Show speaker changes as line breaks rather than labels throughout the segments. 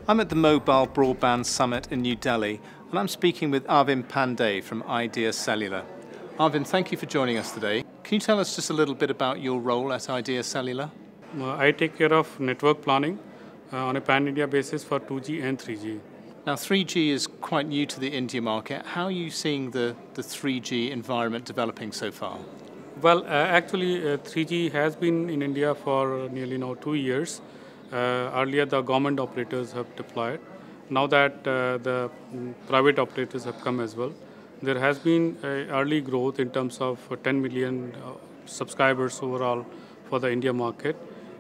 I'm at the Mobile Broadband Summit in New Delhi, and I'm speaking with Arvind Pandey from Cellular. Arvind, thank you for joining us today. Can you tell us just a little bit about your role at Cellular?
I take care of network planning on a pan-India basis for 2G and 3G.
Now, 3G is quite new to the India market. How are you seeing the 3G environment developing so far?
Well, actually, 3G has been in India for nearly now 2 years. Earlier, the government operators have deployed. Now that the private operators have come as well, there has been early growth in terms of 10 million subscribers overall for the India market.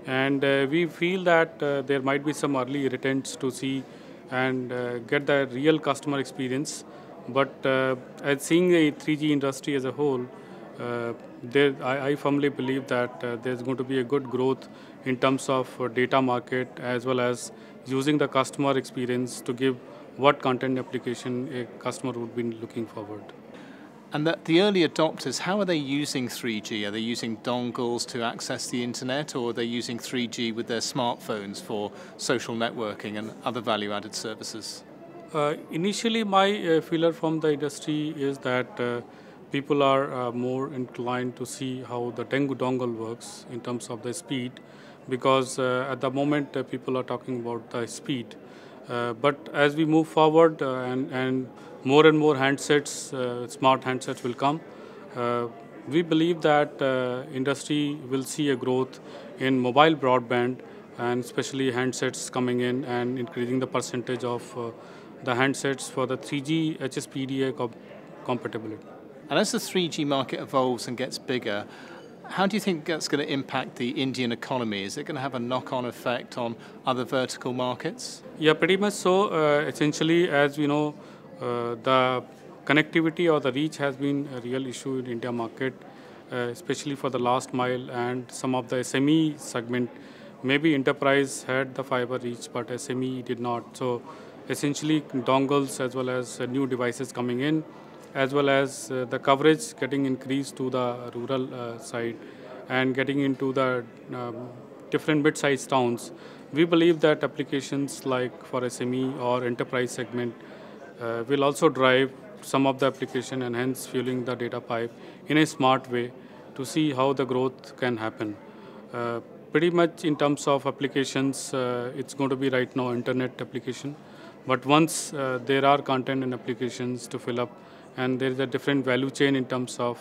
And we feel that there might be some early irritants to see and get the real customer experience. But as seeing the 3G industry as a whole, I firmly believe that there's going to be a good growth in terms of data market as well as using the customer experience to give what content application a customer would be looking forward.
And the early adopters, how are they using 3G? Are they using dongles to access the internet, or are they using 3G with their smartphones for social networking and other value-added services?
Initially, my feeler from the industry is that people are more inclined to see how the dongle works in terms of the speed, because at the moment people are talking about the speed. But as we move forward and more handsets, smart handsets will come, we believe that industry will see a growth in mobile broadband, and especially handsets coming in and increasing the percentage of the handsets for the 3G HSPDA compatibility.
And as the 3G market evolves and gets bigger, how do you think that's going to impact the Indian economy? Is it going to have a knock-on effect on other vertical markets?
Yeah, pretty much so. Essentially, as we know, the connectivity or the reach has been a real issue in India market, especially for the last mile and some of the SME segment. Maybe enterprise had the fiber reach, but SME did not. So essentially, dongles as well as new devices coming in, as well as the coverage getting increased to the rural side and getting into the different mid-sized towns. We believe that applications like for SME or enterprise segment will also drive some of the application and hence fueling the data pipe in a smart way to see how the growth can happen. Pretty much in terms of applications, it's going to be right now internet application. But once there are content and applications to fill up, and there is a different value chain in terms of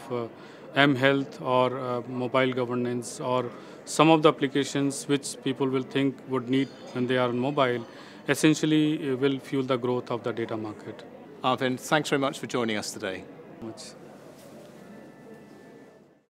M-Health or mobile governance or some of the applications which people will think would need when they are on mobile, essentially will fuel the growth of the data market.
Arvind, thanks very much for joining us today.
Much.